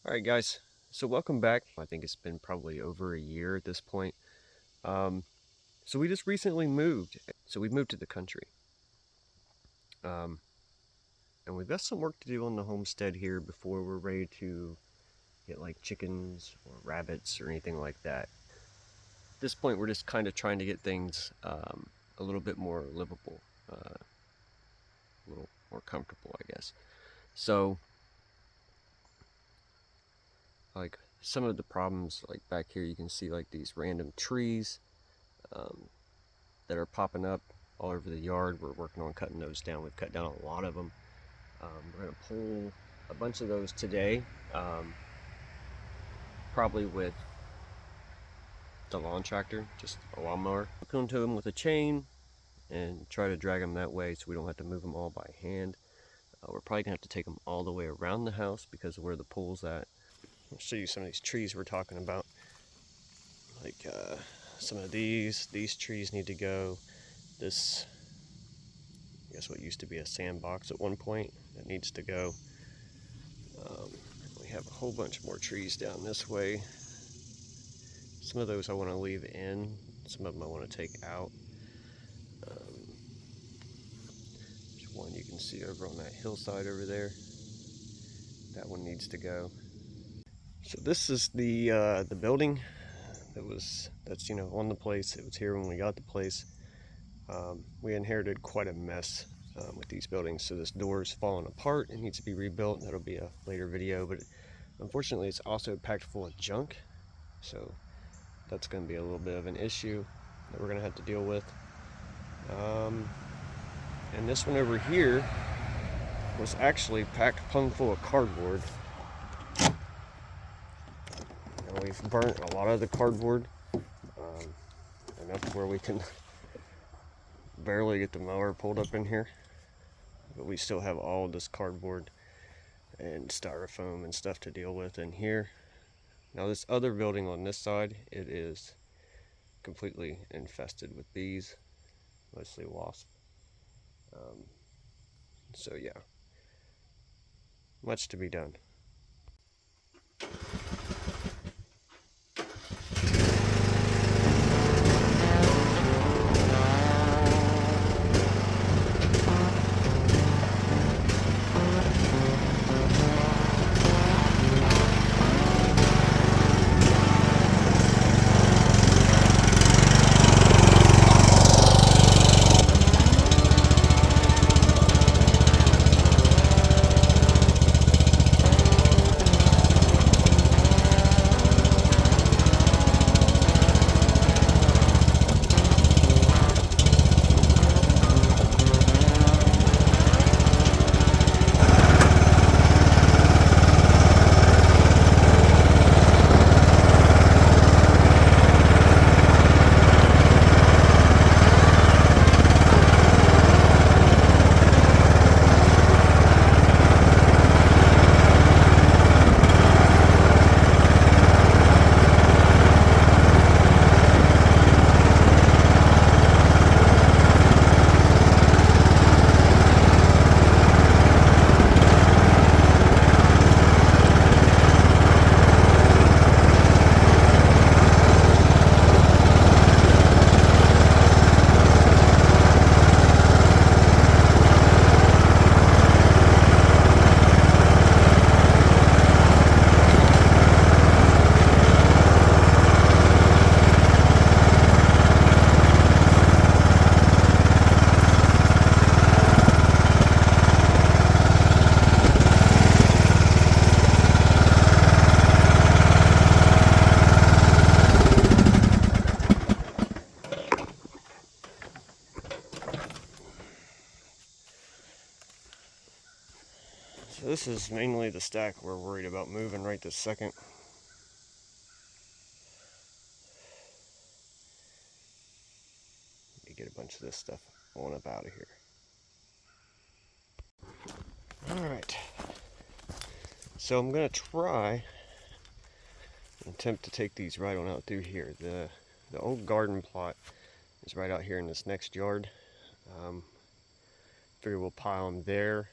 Alright guys, so welcome back. I think it's been probably over a year at this point. So we just recently moved. So we moved to the country. Um, and we've got some work to do on the homestead here before we're ready to get like chickens or rabbits or anything like that. At this point we're just kind of trying to get things a little bit more livable, a little more comfortable, I guess. So like some of the problems, like back here you can see like these random trees um, that are popping up all over the yard. We're working on cutting those down. We've cut down a lot of them. We're going to pull a bunch of those today, probably with the lawn tractor, just a lawnmower. Hook onto them with a chain and try to drag them that way so we don't have to move them all by hand. We're probably going to have to take them all the way around the house because of where the pool's at. I'll show you some of these trees we're talking about. Like some of these trees need to go. This, I guess what used to be a sandbox at one point, that needs to go. We have a whole bunch more trees down this way. Some of those I want to leave in, some of them I want to take out. There's one you can see over on that hillside over there. That one needs to go. So this is the building that's on the place. It was here when we got the place. We inherited quite a mess with these buildings, so this door is falling apart. It needs to be rebuilt. That'll be a later video, but unfortunately it's also packed full of junk, so that's going to be a little bit of an issue that we're going to have to deal with. And this one over here was actually packed plumb full of cardboard. And we've burnt a lot of the cardboard, enough where we can barely get the mower pulled up in here. But we still have all this cardboard and styrofoam and stuff to deal with in here. Now this other building on this side, it is completely infested with bees, mostly wasps. So yeah, much to be done. So this is mainly the stack we're worried about moving right this second. Let me get a bunch of this stuff on up out of here. Alright, so I'm going to try and attempt to take these right on out through here. The old garden plot is right out here in this next yard. Figure we'll pile them there,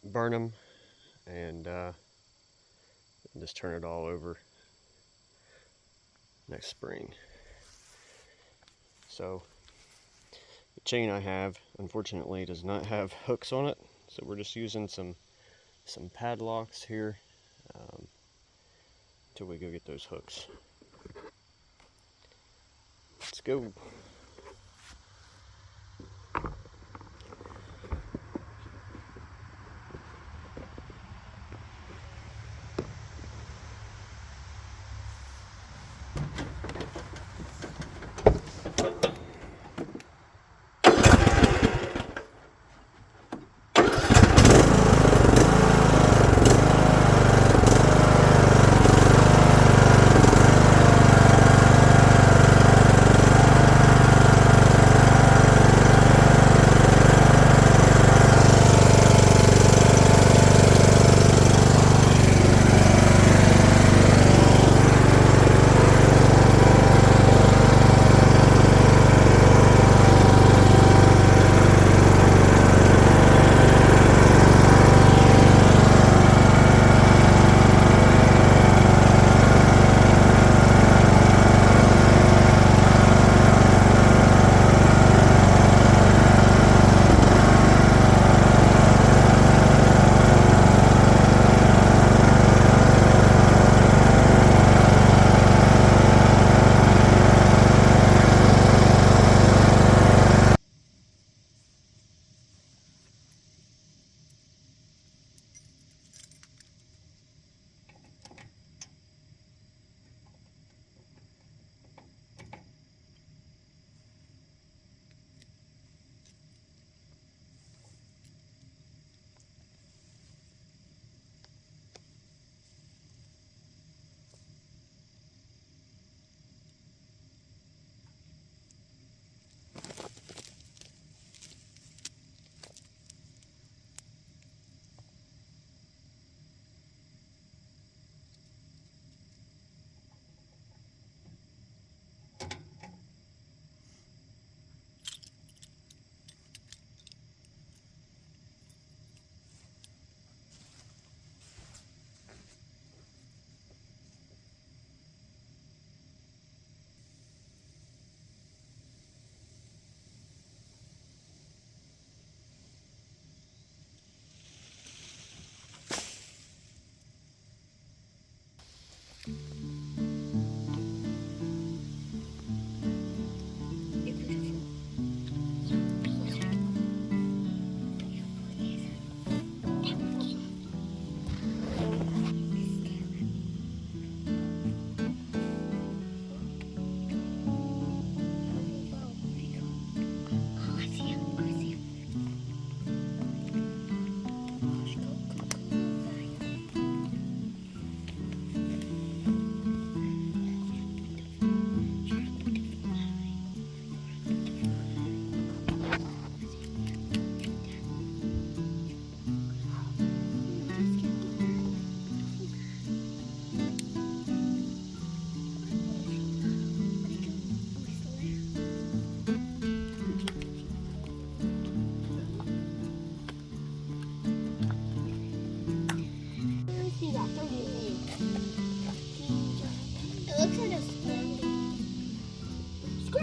burn them, and just turn it all over next spring. So the chain I have, unfortunately, does not have hooks on it, so we're just using some padlocks here until we go get those hooks. Let's go.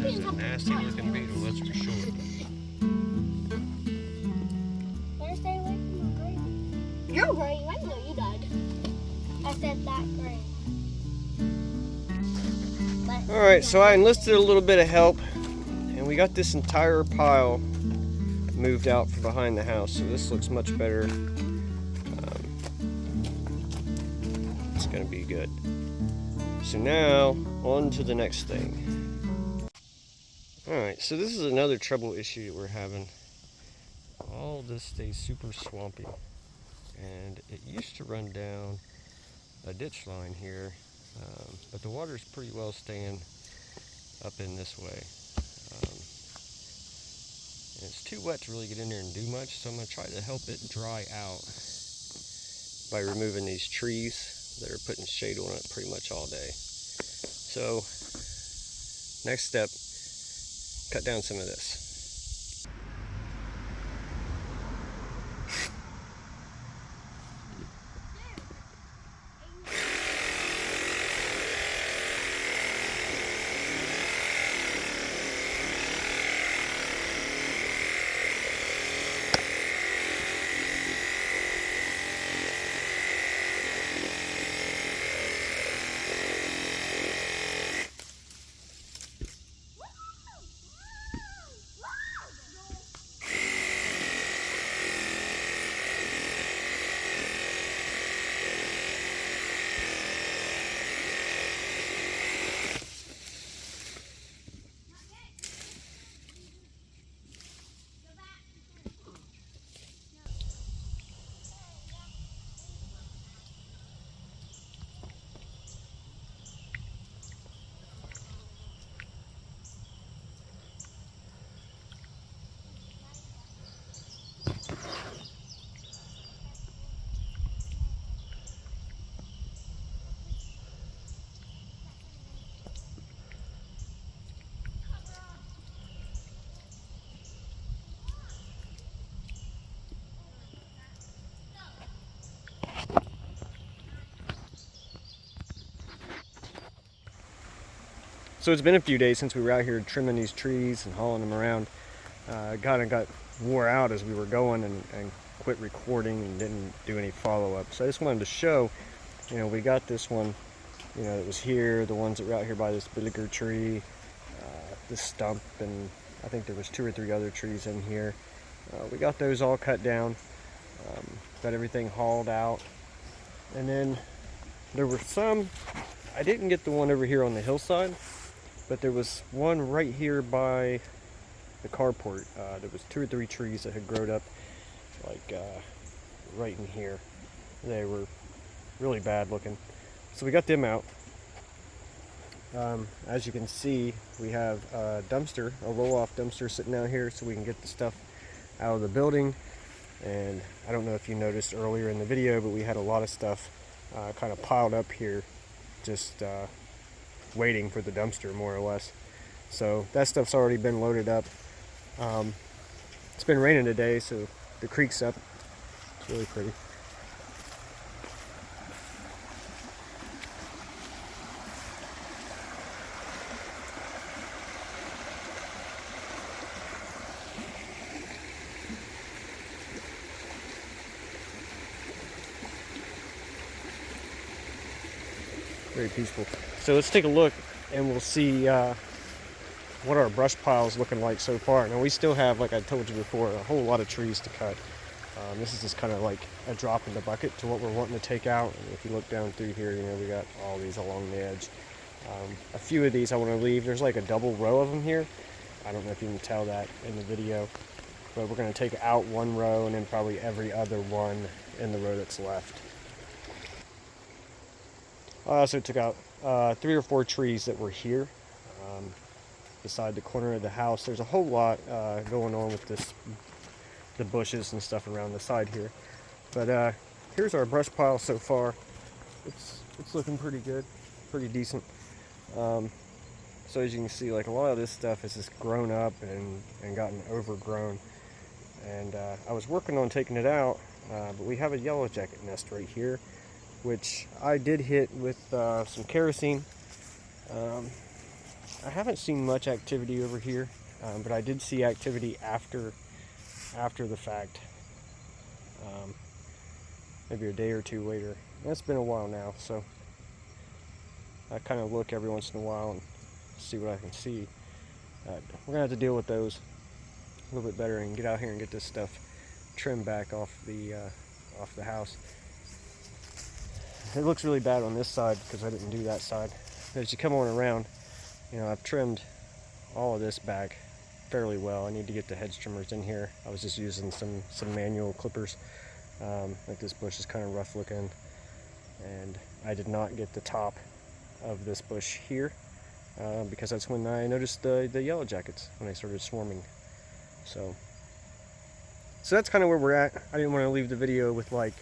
That's a nasty looking beetle, that's for sure. Better stay away from my grave. Your grave? I know you died. I said that grave. Alright, so I enlisted a little bit of help, and we got this entire pile moved out from behind the house, so this looks much better. It's going to be good. So now, on to the next thing. Alright, so this is another trouble issue that we're having. All this stays super swampy, and it used to run down a ditch line here, but the water's pretty well staying up in this way. And it's too wet to really get in there and do much, so I'm going to try to help it dry out by removing these trees that are putting shade on it pretty much all day. So, next step, cut down some of this. So it's been a few days since we were out here trimming these trees and hauling them around. Kind of got wore out as we were going and quit recording and didn't do any follow-up. So I just wanted to show, you know, we got this one, you know, that was here, the ones that were out here by this bigger tree, this stump, and I think there was 2 or 3 other trees in here. We got those all cut down, got everything hauled out, and then there were some, I didn't get the one over here on the hillside, but there was one right here by the carport. There was 2 or 3 trees that had grown up like right in here. They were really bad looking, so we got them out. As you can see, we have a dumpster, a roll-off dumpster sitting out here so we can get the stuff out of the building. And I don't know if you noticed earlier in the video, but we had a lot of stuff kind of piled up here, just waiting for the dumpster, more or less. So that stuff's already been loaded up. It's been raining today, so the creek's up. It's really pretty. Very peaceful. So let's take a look and we'll see what our brush pile is looking like so far. Now we still have, like I told you before, a whole lot of trees to cut. This is just kind of like a drop in the bucket to what we're wanting to take out. And if you look down through here, you know, we got all these along the edge. A few of these I want to leave. There's like a double row of them here. I don't know if you can tell that in the video, but we're going to take out one row and then probably every other one in the row that's left. I also took out 3 or 4 trees that were here beside the corner of the house. There's a whole lot going on with the bushes and stuff around the side here. But here's our brush pile so far. It's looking pretty good, pretty decent. So as you can see, like a lot of this stuff has just grown up and gotten overgrown. And I was working on taking it out, but we have a yellow jacket nest right here, which I did hit with some kerosene. I haven't seen much activity over here, but I did see activity after the fact, maybe a day or 2 later. And it's been a while now, so I kind of look every once in a while and see what I can see. We're gonna have to deal with those a little bit better and get out here and get this stuff trimmed back off the house. It looks really bad on this side because I didn't do that side. But as you come on around, you know, I've trimmed all of this back fairly well. I need to get the hedge trimmers in here. I was just using some manual clippers. Like this bush is kind of rough looking, and I did not get the top of this bush here because that's when I noticed the yellow jackets, when they started swarming. So that's kind of where we're at. I didn't want to leave the video with, like,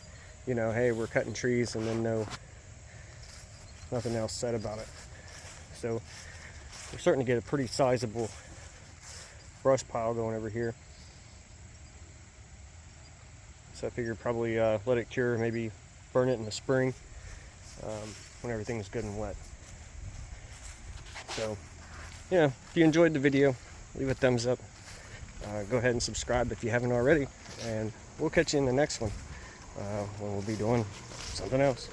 you know, hey, we're cutting trees and then nothing else said about it. So we're starting to get a pretty sizable brush pile going over here. So I figured probably let it cure, maybe burn it in the spring when everything's good and wet. So yeah, if you enjoyed the video, leave a thumbs up. Go ahead and subscribe if you haven't already, and we'll catch you in the next one when we'll be doing something else.